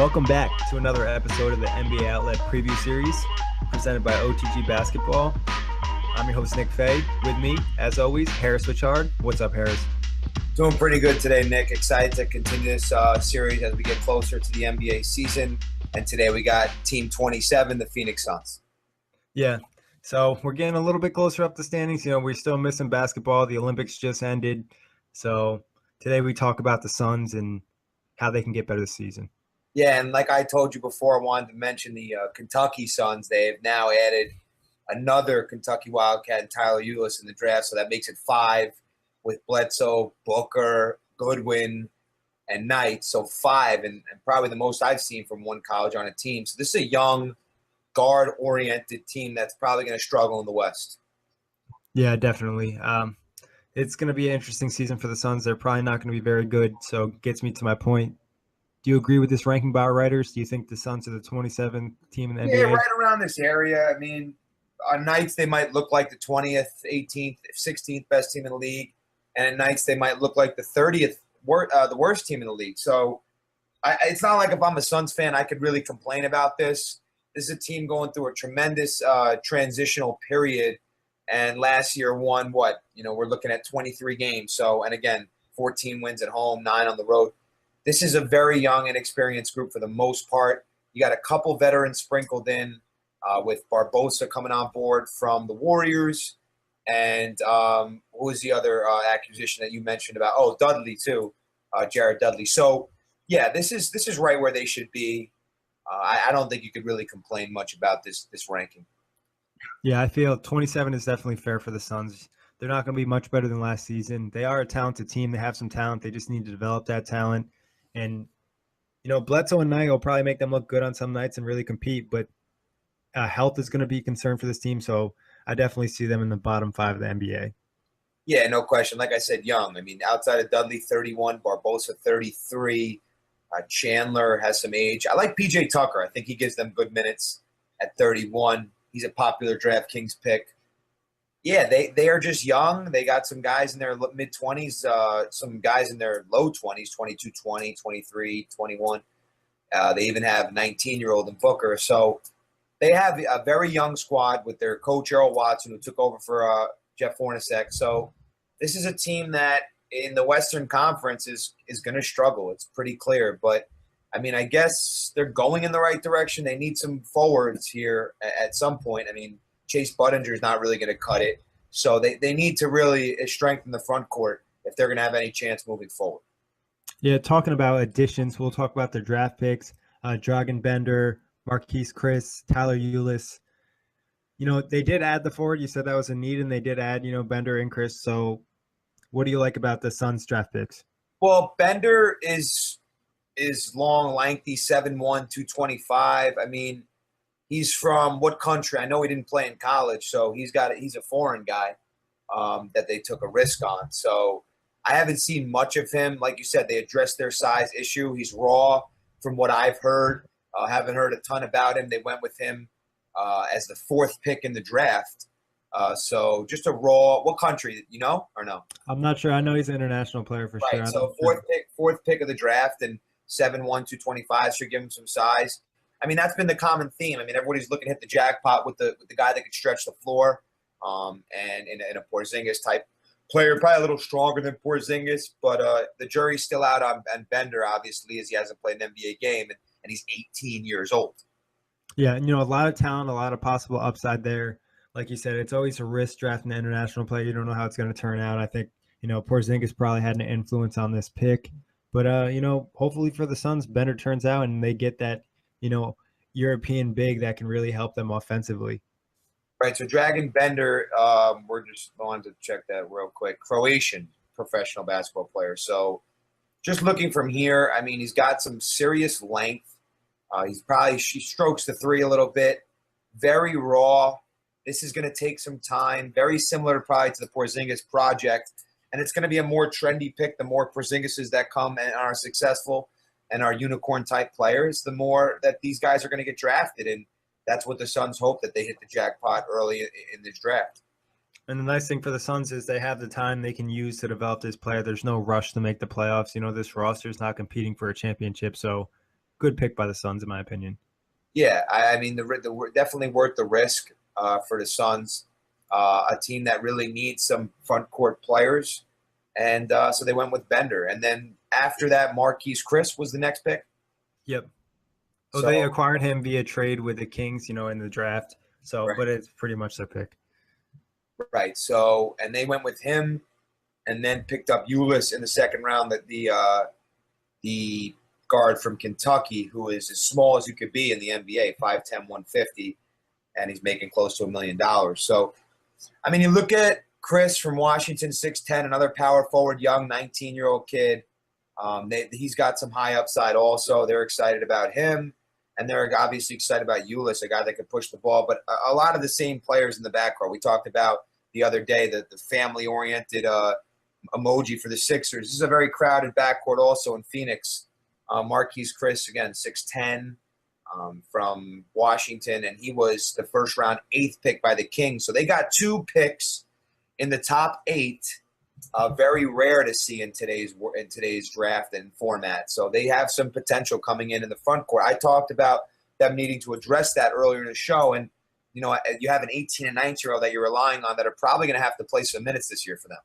Welcome back to another episode of the NBA Outlet Preview Series presented by OTG Basketball. I'm your host, Diesing-Fay. With me, as always, Harris Wichard. What's up, Harris? Doing pretty good today, Nick. Excited to continue this series as we get closer to the NBA season. And today we got Team 27, the Phoenix Suns. Yeah, so we're getting a little bit closer up the standings. We're still missing basketball. The Olympics just ended. So today we talk about the Suns and how they can get better this season. Yeah, and like I told you before, I wanted to mention the Kentucky Suns. They have now added another Kentucky Wildcat and Tyler Ulis in the draft, so that makes it 5 with Bledsoe, Booker, Goodwin, and Knight. So 5, and probably the most I've seen from one college on a team. So this is a young, guard-oriented team that's probably going to struggle in the West. Yeah, definitely. It's going to be an interesting season for the Suns. They're probably not going to be very good, so it gets me to my point. Do you agree with this ranking by our writers? Do you think the Suns are the 27th team in the NBA? Yeah, right around this area. I mean, on nights they might look like the 20th, 18th, 16th best team in the league, and at nights they might look like the 30th, the worst team in the league. So it's not like if I'm a Suns fan I could really complain about this. This is a team going through a tremendous transitional period, and last year won what? We're looking at 23 games. So, and again, 14 wins at home, 9 on the road. This is a very young and experienced group for the most part. You got a couple veterans sprinkled in with Barbosa coming on board from the Warriors. And who was the other acquisition that you mentioned about? Oh, Dudley too, Jared Dudley. So, yeah, this is right where they should be. I don't think you could really complain much about this ranking. Yeah, I feel 27 is definitely fair for the Suns. They're not going to be much better than last season. They are a talented team. They have some talent. They just need to develop that talent. And, Bledsoe and Knight will probably make them look good on some nights and really compete, but health is going to be a concern for this team. So I definitely see them in the bottom 5 of the NBA. Yeah, no question. Like I said, young. I mean, outside of Dudley, 31, Barbosa, 33. Chandler has some age. I like PJ Tucker. I think he gives them good minutes at 31. He's a popular DraftKings pick. Yeah, they are just young. They got some guys in their mid-20s, some guys in their low 20s, 22, 20, 23, 21. They even have 19-year-old in Booker. So they have a very young squad with their coach, Earl Watson, who took over for Jeff Hornacek. So this is a team that in the Western Conference is going to struggle. It's pretty clear. But, I mean, I guess they're going in the right direction. They need some forwards here at some point. I mean, Chase Budinger is not really going to cut it. So they need to really strengthen the front court if they're going to have any chance moving forward. Yeah, talking about additions, we'll talk about their draft picks. Dragan Bender, Marquise Chris, Tyler Ulis. They did add the forward. You said that was a need, and they did add, Bender and Chris. So what do you like about the Suns draft picks? Well, Bender is long, lengthy, 7'1", 225. I mean, he's from what country? I know he didn't play in college, so he's a foreign guy that they took a risk on. So I haven't seen much of him. Like you said, they addressed their size issue. He's raw from what I've heard. Haven't heard a ton about him. They went with him as the 4th pick in the draft. So just a raw – what country, or no? I'm not sure. I know he's an international player for sure. Right, so fourth pick of the draft and 7'1", 225 should give him some size. I mean, that's been the common theme. I mean, everybody's looking to hit the jackpot with the guy that can stretch the floor, and in a Porzingis type player, probably a little stronger than Porzingis. But the jury's still out on Bender, obviously, as he hasn't played an NBA game, and he's 18 years old. Yeah, and a lot of talent, a lot of possible upside there. Like you said, it's always a risk drafting an international player. You don't know how it's going to turn out. I think Porzingis probably had an influence on this pick, but hopefully for the Suns, Bender turns out and they get that. European big that can really help them offensively. Right, so Dragan Bender, we're just going to check that real quick. Croatian professional basketball player. So just looking from here, I mean, he's got some serious length. She strokes the 3 a little bit. Very raw. This is going to take some time. Very similar probably to the Porzingis project. And it's going to be a more trendy pick the more Porzingises that come and are successful and are unicorn-type players, the more that these guys are going to get drafted. And that's what the Suns hope, that they hit the jackpot early in this draft. And the nice thing for the Suns is they have the time they can use to develop this player. There's no rush to make the playoffs. This roster is not competing for a championship. So good pick by the Suns, in my opinion. Yeah, I mean, the definitely worth the risk for the Suns, a team that really needs some front court players, and so they went with Bender. And then after that, Marquise Chris was the next pick. Yep. Oh, they So acquired him via trade with the Kings, in the draft. So, right, but it's pretty much their pick. right. So and they went with him, and then picked up Ulis in the second round. That the guard from Kentucky, who is as small as you could be in the NBA, 5'10", 150, and he's making close to $1 million. So, I mean, you look at Chris from Washington, 6'10", another power forward, young 19-year-old kid. He's got some high upside also. They're excited about him, and they're obviously excited about Ulis, a guy that can push the ball. But a lot of the same players in the back row. We talked about the other day the family-oriented emoji for the Sixers. This is a very crowded backcourt also in Phoenix. Marquise Chris, again, 6'10", from Washington, and he was the first-round 8th pick by the Kings. So they got 2 picks in the top 8. Very rare to see in today's draft and format. So they have some potential coming in the front court. I talked about them needing to address that earlier in the show, and you have an 18 and 19-year-old that you're relying on that are probably going to have to play some minutes this year for them.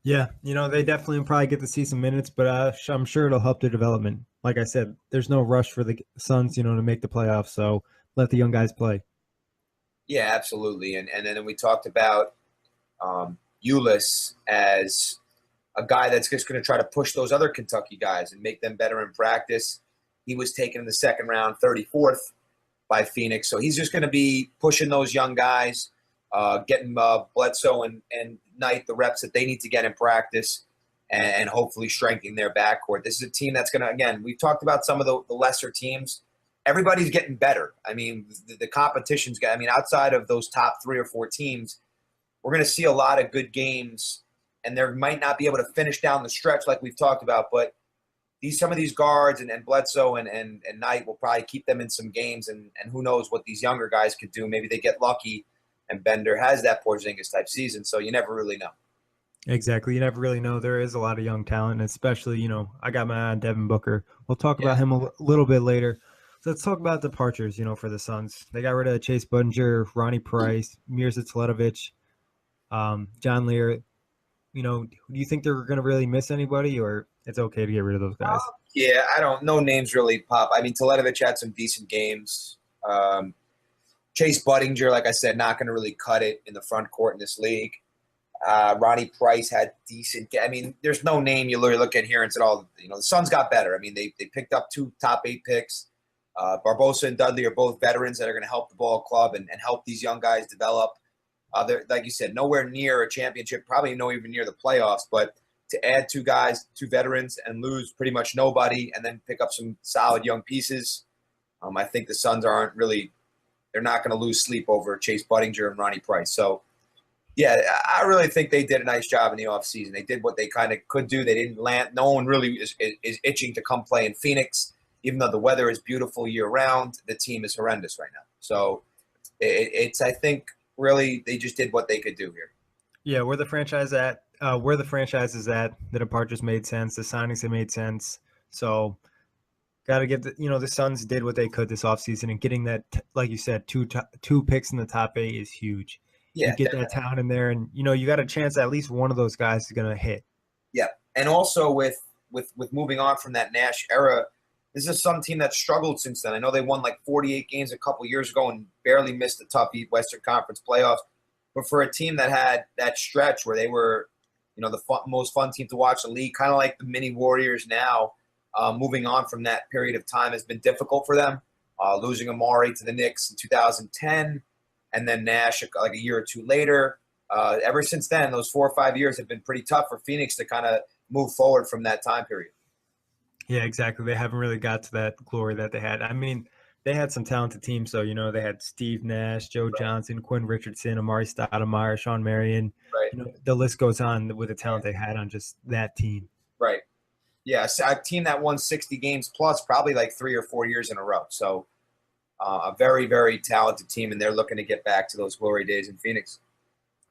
Yeah, they definitely probably get to see some minutes, but I'm sure it'll help their development. Like I said, there's no rush for the Suns, to make the playoffs, so let the young guys play. Yeah, absolutely. And then we talked about Ulis as a guy that's just going to try to push those other Kentucky guys and make them better in practice. He was taken in the second round, 34th by Phoenix. So he's just going to be pushing those young guys, getting Bledsoe and Knight the reps that they need to get in practice, and hopefully strengthening their backcourt. This is a team that's going to, again, we've talked about some of the lesser teams. Everybody's getting better. I mean, the competition's got, outside of those top 3 or 4 teams, we're going to see a lot of good games, and they might not be able to finish down the stretch like we've talked about, but some of these guards and Bledsoe and Knight will probably keep them in some games, and who knows what these younger guys could do. Maybe they get lucky, and Bender has that Porzingis-type season, so you never really know. Exactly. You never really know. There is a lot of young talent, especially, I got my eye on Devin Booker. We'll talk about him a little bit later. So let's talk about departures, for the Suns. They got rid of Chase Budinger, Ronnie Price, Mirza Teletovic, John Lear. Do you think they're going to really miss anybody, or it's okay to get rid of those guys? Yeah, no names really pop. Teletovic had some decent games. Chase Budinger, like I said, not going to really cut it in the front court in this league. Ronnie Price had decent. There's no name you look at here and said, "Oh, the Suns got better." They picked up 2 top 8 picks. Barbosa and Dudley are both veterans that are going to help the ball club and help these young guys develop. They're, like you said, nowhere near a championship, probably no even near the playoffs. But to add 2 guys, 2 veterans, and lose pretty much nobody, and then pick up some solid young pieces, I think the Suns they're not going to lose sleep over Chase Budinger and Ronnie Price. So, yeah, I really think they did a nice job in the offseason. They did what they kind of could do. They didn't land. No one really is itching to come play in Phoenix, even though the weather is beautiful year-round. The team is horrendous right now. So I think, really, they just did what they could do here. Yeah, where the franchise is at, the departures made sense. The signings have made sense. So got to give the Suns did what they could this offseason, and getting that, like you said, two picks in the top 8 is huge. Yeah, you get that talent in there, and you got a chance at least one of those guys is going to hit. Yeah, and also with moving on from that Nash era, this is some team that struggled since then. I know they won like 48 games a couple years ago and barely missed the tough Western Conference playoffs. But for a team that had that stretch where they were, the most fun team to watch in the league, kind of like the mini Warriors now, moving on from that period of time has been difficult for them. Losing Amari to the Knicks in 2010, and then Nash like a year or 2 later. Ever since then, those 4 or 5 years have been pretty tough for Phoenix to kind of move forward from that time period. Yeah, exactly. They haven't really got to that glory that they had. They had some talented teams. So, they had Steve Nash, Joe Johnson, Quinn Richardson, Amari Stoudemire, Sean Marion. Right. The list goes on with the talent they had on just that team. Right. Yeah, a team that won 60 games plus probably like 3 or 4 years in a row. So a very, very talented team, and they're looking to get back to those glory days in Phoenix.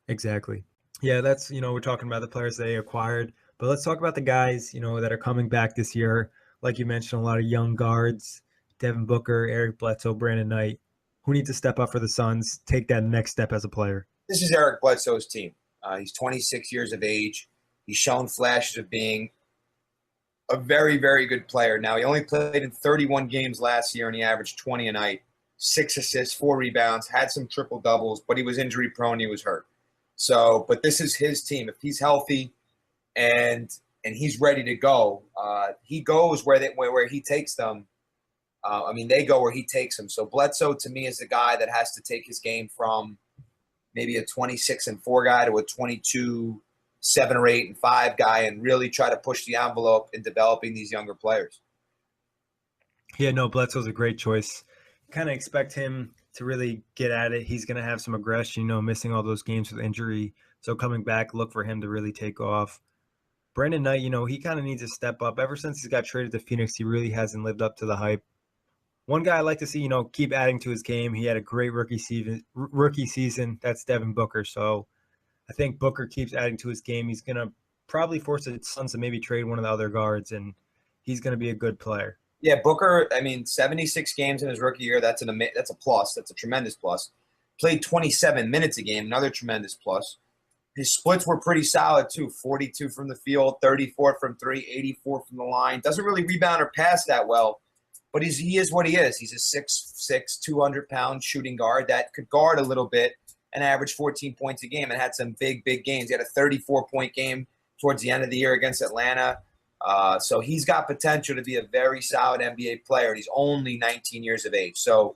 Exactly. Yeah, that's, we're talking about the players they acquired. But let's talk about the guys, that are coming back this year. like you mentioned, a lot of young guards, Devin Booker, Eric Bledsoe, Brandon Knight, who need to step up for the Suns, take that next step as a player. This is Eric Bledsoe's team. He's 26 years of age. He's shown flashes of being a very, very good player. Now, he only played in 31 games last year, and he averaged 20 a night, 6 assists, 4 rebounds, had some triple doubles, but he was injury prone. He was hurt. So, but this is his team. If he's healthy and he's ready to go, he goes where he takes them. They go where he takes them. So Bledsoe, to me, is the guy that has to take his game from maybe a 26-4 guy to a 22, 7 or 8 and 5 guy, and really try to push the envelope in developing these younger players. Yeah, no, Bledsoe's a great choice. Kind of expect him to really get at it. He's going to have some aggression, missing all those games with injury. So coming back, look for him to really take off. Brandon Knight, he kind of needs to step up. Ever since he's got traded to Phoenix, he really hasn't lived up to the hype. One guy I like to see, keep adding to his game. He had a great rookie season. That's Devin Booker. So I think Booker keeps adding to his game. He's going to probably force the Suns to maybe trade one of the other guards, and he's going to be a good player. Yeah, Booker, 76 games in his rookie year. That's a plus. That's a tremendous plus. Played 27 minutes a game, another tremendous plus. His splits were pretty solid, too. 42 from the field, 34 from 3, 84 from the line. Doesn't really rebound or pass that well, but he is what he is. He's a 6'6", 200-pound shooting guard that could guard a little bit and average 14 points a game and had some big, big games. He had a 34-point game towards the end of the year against Atlanta. So he's got potential to be a very solid NBA player, and he's only 19 years of age. So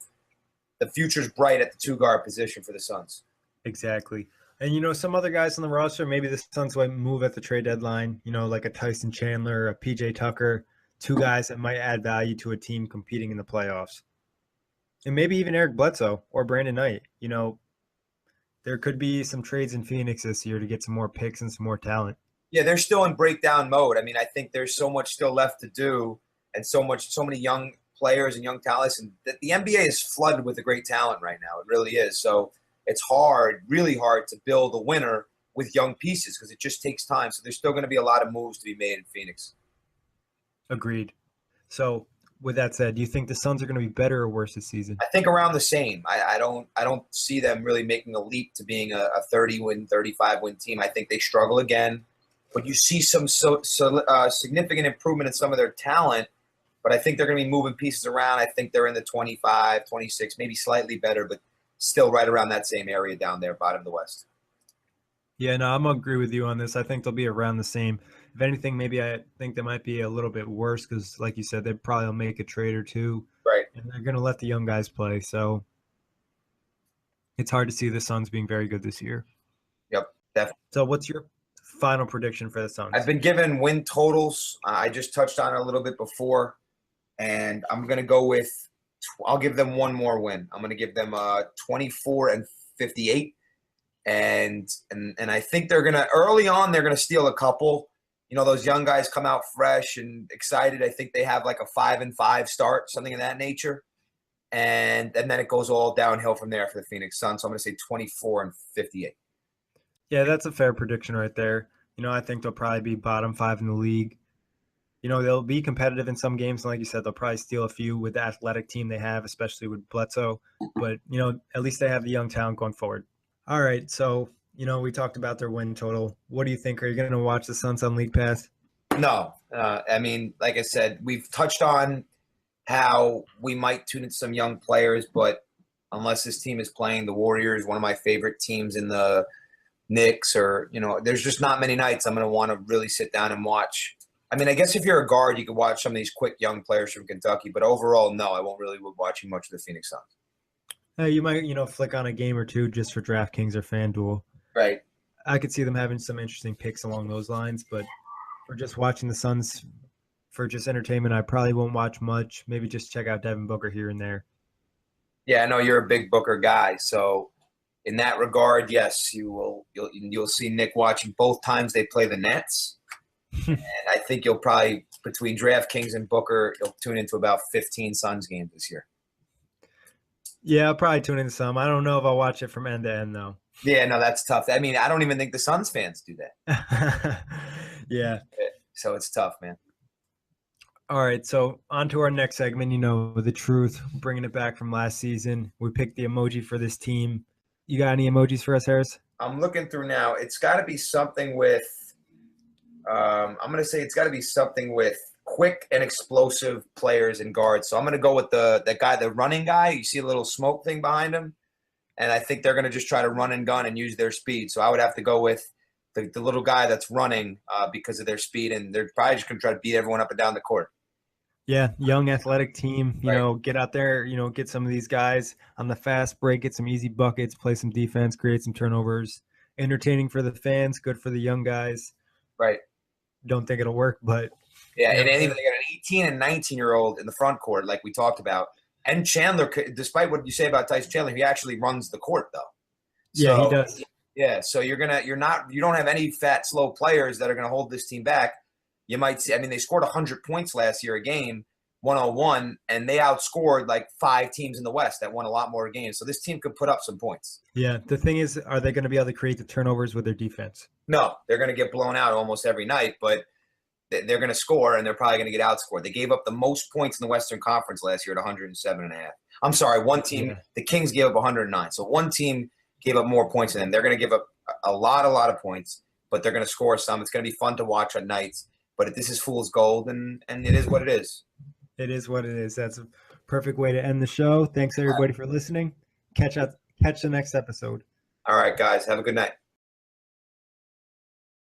the future's bright at the two-guard position for the Suns. Exactly. And, some other guys on the roster, maybe the Suns might move at the trade deadline, like a Tyson Chandler, a PJ Tucker, 2 guys that might add value to a team competing in the playoffs. And maybe even Eric Bledsoe or Brandon Knight. There could be some trades in Phoenix this year to get some more picks and some more talent. Yeah, they're still in breakdown mode. I think there's so much still left to do and so many young players and young talents. And the NBA is flooded with the great talent right now. It really is. So it's hard, really hard to build a winner with young pieces because it just takes time. So there's still going to be a lot of moves to be made in Phoenix. Agreed. So with that said, do you think the Suns are going to be better or worse this season? I think around the same. I don't see them really making a leap to being a 30-win, 35-win team. I think they struggle again. But you see some significant improvement in some of their talent. But I think they're going to be moving pieces around. I think they're in the 25, 26, maybe slightly better, but still right around that same area down there, bottom of the West. Yeah, no, I'm going to agree with you on this. I think they'll be around the same. If anything, maybe I think they might be a little bit worse because, like you said, they probably will make a trade or two. Right. And they're going to let the young guys play. So it's hard to see the Suns being very good this year. Yep, definitely. So what's your final prediction for the Suns? I've been given win totals. I just touched on it a little bit before. And I'm going to go with – I'll give them one more win. I'm going to give them 24-58. And I think they're going to – early on, they're going to steal a couple. Those young guys come out fresh and excited. I think they have like a 5-5 start, something of that nature. And then it goes all downhill from there for the Phoenix Suns. So I'm going to say 24-58. Yeah, that's a fair prediction right there. I think they'll probably be bottom 5 in the league. They'll be competitive in some games. And like you said, they'll probably steal a few with the athletic team they have, especially with Bledsoe. But, at least they have the young talent going forward. All right, so, we talked about their win total. What do you think? Are you going to watch the Suns on League Pass? No. Like I said, we've touched on how we might tune in some young players, but unless this team is playing the Warriors, one of my favorite teams in the Knicks, or, there's just not many nights I'm going to want to really sit down and watch. I guess if you're a guard, you could watch some of these quick young players from Kentucky, but overall, no, I won't really be watching much of the Phoenix Suns. You might, flick on a game or two just for DraftKings or FanDuel. Right. I could see them having some interesting picks along those lines, but for just watching the Suns for just entertainment, I probably won't watch much. Maybe just check out Devin Booker here and there. Yeah, I know you're a big Booker guy, so in that regard, yes, you'll see Nick watching both times they play the Nets. And I think you'll probably, between DraftKings and Booker, you'll tune into about 15 Suns games this year. Yeah, I'll probably tune into some. I don't know if I'll watch it from end to end, though. Yeah, no, that's tough. I don't even think the Suns fans do that. Yeah. So it's tough, man. All right, so on to our next segment, the truth, bringing it back from last season. We picked the emoji for this team. You got any emojis for us, Harris? I'm looking through now. It's got to be something with I'm going to say it's got to be something with quick and explosive players and guards. So I'm going to go with that guy, the running guy. You see a little smoke thing behind him, and I think they're going to just try to run and gun and use their speed. So I would have to go with the little guy that's running because of their speed, and they're probably just going to try to beat everyone up and down the court. Yeah, young athletic team, Right. get out there, get some of these guys on the fast break, get some easy buckets, play some defense, create some turnovers. Entertaining for the fans, good for the young guys. Right. Don't think it'll work, but yeah, and anyway, they got an 18 and 19-year-old in the front court, like we talked about. And Chandler, despite what you say about Tyson Chandler, he actually runs the court though. Yeah, he does. Yeah, so you don't have any fat, slow players that are gonna hold this team back. You might see, I mean, they scored 100 points last year a game, 101, and they outscored like 5 teams in the West that won a lot more games. So this team could put up some points. Yeah, the thing is, are they going to be able to create the turnovers with their defense? No, they're going to get blown out almost every night, but they're going to score, and they're probably going to get outscored. They gave up the most points in the Western Conference last year at 107.5. I'm sorry, one team, the Kings gave up 109. So one team gave up more points than them. They're going to give up a lot of points, but they're going to score some. It's going to be fun to watch at nights. But this is fool's gold, and it is what it is. It is what it is. That's a perfect way to end the show. Thanks, everybody, for listening. Catch the next episode. All right, guys. Have a good night.